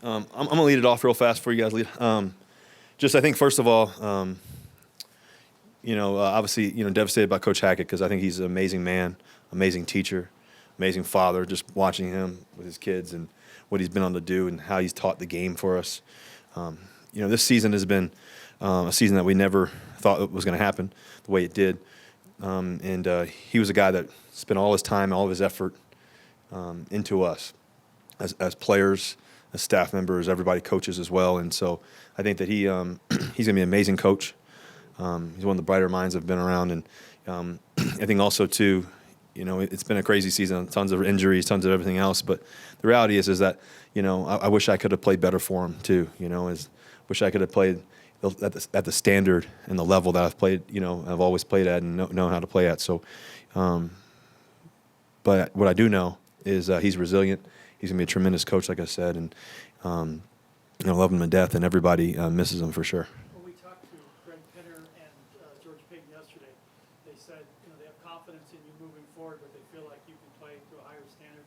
I'm going to lead it off real fast for you guys. I think, first of all, obviously, devastated by Coach Hackett because I think he's an amazing man, amazing teacher, amazing father, just watching him with his kids and what he's been able to do and how he's taught the game for us. This season has been a season that we never thought it was going to happen the way it did. He was a guy that spent all his time, all of his effort into us as players, as staff members, everybody, coaches as well. And so I think that he's going to be an amazing coach. He's one of the brighter minds I've been around. And I think also, too, it's been a crazy season, tons of injuries, tons of everything else. But the reality is that, I wish I could have played better for him, too. Wish I could have played at the standard and the level that I've played, I've always played at and know how to play at. So, but what I do know is he's resilient. He's going to be a tremendous coach, like I said, and I love him to death, and everybody misses him for sure. When we talked to Greg Pinner and George Payton yesterday, they said they have confidence in you moving forward, but they feel like you can play to a higher standard.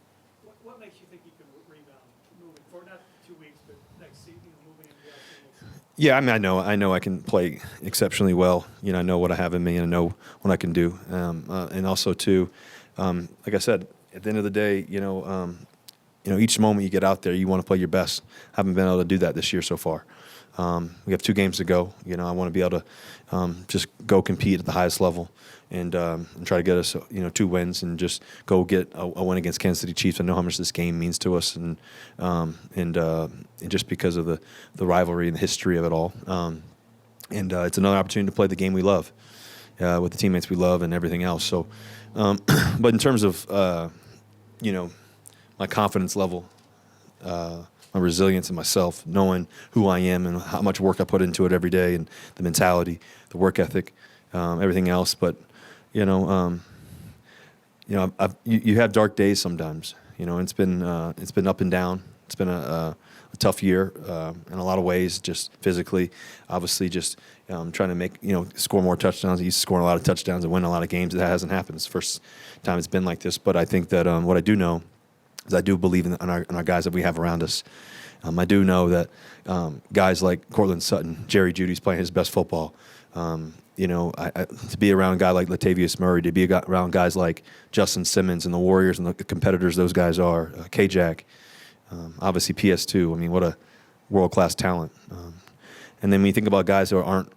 What makes you think you can rebound moving forward? Not 2 weeks, but next season, moving into the season. Yeah, I know I can play exceptionally well. I know what I have in me, and I know what I can do. And also, too, like I said, at the end of the day, each moment you get out there, you want to play your best. I haven't been able to do that this year so far. We have 2 games to go. I want to be able to just go compete at the highest level and try to get us, 2 wins and just go get a win against Kansas City Chiefs. I know how much this game means to us, and just because of the rivalry and the history of it all. It's another opportunity to play the game we love with the teammates we love and everything else. So, but in terms of my confidence level, my resilience in myself, knowing who I am and how much work I put into it every day, and the mentality, the work ethic, everything else. But you have dark days sometimes. It's been up and down. It's been a tough year in a lot of ways, just physically, obviously, just trying to make score more touchdowns. I used to score a lot of touchdowns and win a lot of games. That hasn't happened. It's the first time it's been like this. But I think that what I do know is I do believe in our guys that we have around us. I do know that guys like Cortland Sutton, Jerry Jeudy's playing his best football. To be around a guy like Latavius Murray, to be around guys like Justin Simmons and the Warriors and the competitors those guys are, K-Jack, obviously PS2. I mean, what a world-class talent. And then when you think about guys who aren't,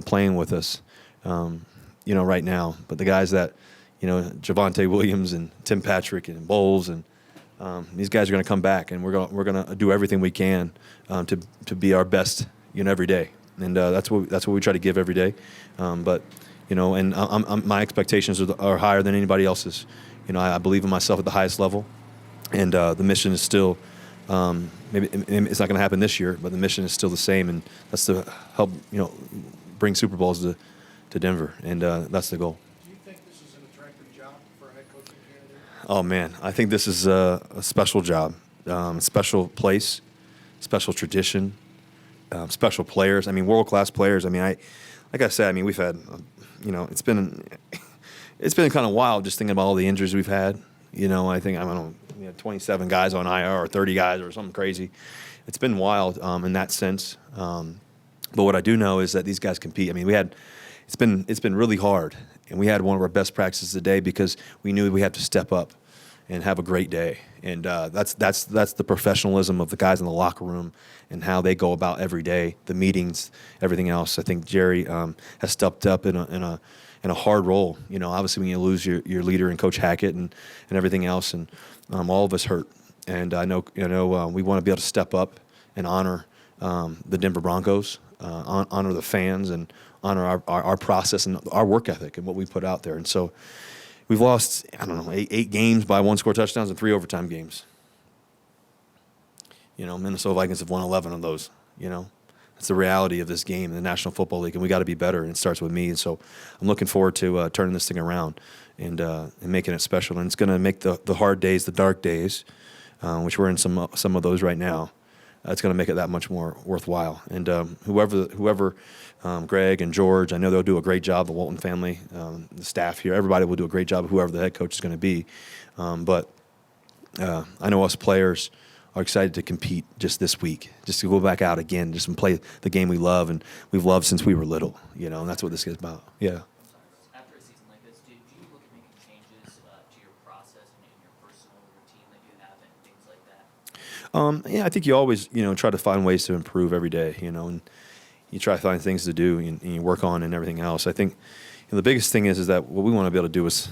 playing with us, right now, but the guys that, Javonte Williams and Tim Patrick and Bowles and these guys are going to come back, and we're going to do everything we can to be our best, every day, and that's what we try to give every day. But my expectations are higher than anybody else's. I believe in myself at the highest level, and the mission is still maybe it's not going to happen this year, but the mission is still the same, and that's to help bring Super Bowls to Denver, and that's the goal. Oh, man, I think this is a special job, special place, special tradition, special players. I mean, world-class players. I mean, like I said, we've had, it's been kind of wild just thinking about all the injuries we've had. I think, 27 guys on IR or 30 guys or something crazy. It's been wild in that sense. But what I do know is that these guys compete. It's been really hard. And we had one of our best practices today because we knew we had to step up and have a great day. And that's the professionalism of the guys in the locker room and how they go about every day, the meetings, everything else. I think Jerry has stepped up in a hard role. Obviously when you lose your leader and Coach Hackett and everything else, and all of us hurt. And I know we want to be able to step up and honor the Denver Broncos, honor the fans, and honor our process and our work ethic and what we put out there. And so we've lost, eight games by 1-score touchdowns and 3 overtime games. Minnesota Vikings have won 11 of those. That's the reality of this game in the National Football League, and we got to be better, and it starts with me. And so I'm looking forward to turning this thing around and making it special. And it's going to make the hard days, the dark days, which we're in some of those right now. It's going to make it that much more worthwhile. And whoever Greg and George, I know they'll do a great job, the Walton family, the staff here, everybody will do a great job, whoever the head coach is going to be. But I know us players are excited to compete just this week, just to go back out again, just and play the game we love and we've loved since we were little, and that's what this is about. Yeah. After a season like this, do you look at making changes to your process and in your personal routine that you have and things like that? Yeah, I think you always, try to find ways to improve every day, and you try to find things to do and you work on and everything else. I think the biggest thing is that what we want to be able to do is,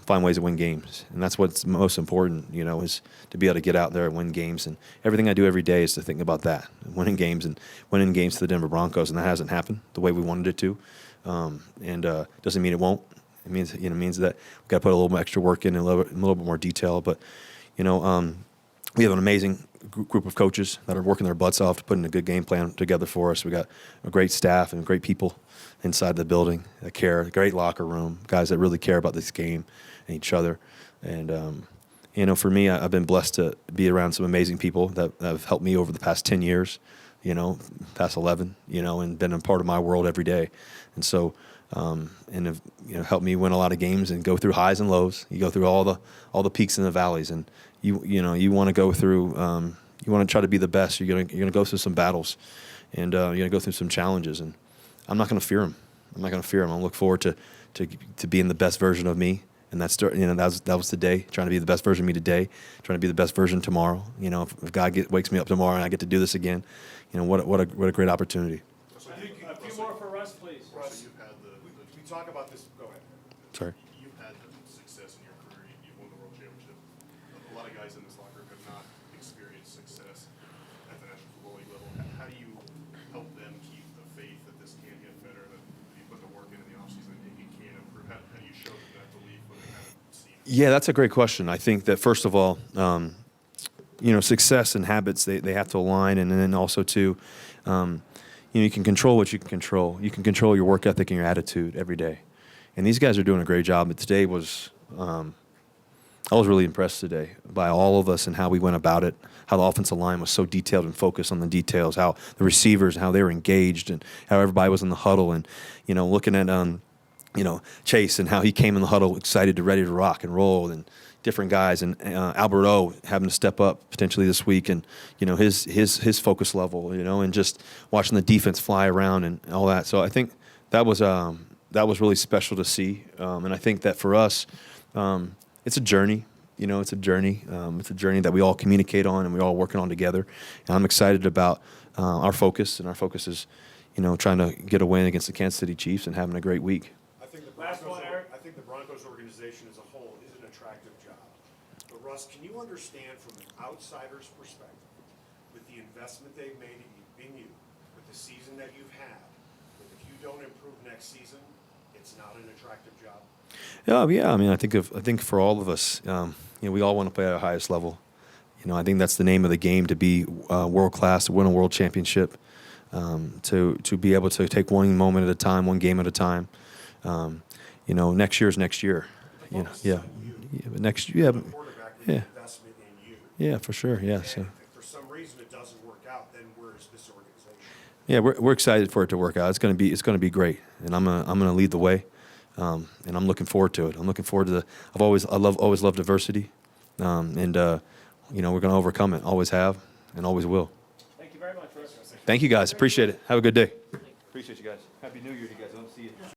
find ways to win games. And that's what's most important, is to be able to get out there and win games. And everything I do every day is to think about that, winning games to the Denver Broncos. And that hasn't happened the way we wanted it to. Doesn't mean it won't. It means that we've got to put a little more extra work in and a little bit more detail. But, we have an amazing group of coaches that are working their butts off to putting a good game plan together for us. We got a great staff and great people inside the building that care, a great locker room, guys that really care about this game and each other. And, for me, I've been blessed to be around some amazing people that have helped me over the past 10 years, past 11, and been a part of my world every day. And so, and have, helped me win a lot of games and go through highs and lows. You go through all the peaks and the valleys, and you want to go through, you want to try to be the best. You're gonna go through some battles, and you're gonna go through some challenges. And I'm not gonna fear them. I'm not gonna fear them. I look forward to being the best version of me. And that was today. Trying to be the best version of me today. Trying to be the best version tomorrow. If God wakes me up tomorrow and I get to do this again, what a great opportunity. So a few more for Russ, please. Russ, you've had we talk about this. Go ahead. Sorry. You've had the success in your career. You've won the world championship. A lot of guys in this locker room have not experienced success at the National Football League level. How do you help them keep the faith that this can get better, that if you put the work in the offseason, it can improve? How do you show them that belief when they haven't seen it? Yeah, that's a great question. I think that first of all, success and habits they have to align, and then also too, you can control what you can control. You can control your work ethic and your attitude every day. And these guys are doing a great job. But today was, I was really impressed today by all of us and how we went about it, how the offensive line was so detailed and focused on the details, how the receivers, how they were engaged, and how everybody was in the huddle. And, looking at, Chase and how he came in the huddle excited ready to rock and roll, and different guys, and Albert O having to step up potentially this week, and his focus level, and just watching the defense fly around and all that. So I think that was really special to see, and I think that for us, it's a journey. It's a journey. It's a journey that we all communicate on and we're all working on together. And I'm excited about our focus, and our focus is, trying to get a win against the Kansas City Chiefs and having a great week. I think the Broncos organization as a whole is an attractive job. But Russ, can you understand from an outsider's perspective, with the investment they've made in you, with the season that you've had, that if you don't improve next season, it's not an attractive job? Yeah. I mean, I think for all of us, we all want to play at our highest level. I think that's the name of the game, to be world class, to win a world championship, to be able to take one moment at a time, one game at a time. Next year's next year. But next year, Investment in you. yeah, for sure, yeah. And So if for some reason it doesn't work out, then where is this organization? yeah, we're excited for it to work out. It's gonna be great, and I'm gonna lead the way, and I'm looking forward to it. I'm looking forward to I've always loved diversity, and we're gonna overcome it. Always have, and always will. Thank you very much, Russ. Thank you guys. Appreciate it. Have a good day. Appreciate you guys. Happy New Year to you guys. I don't see you.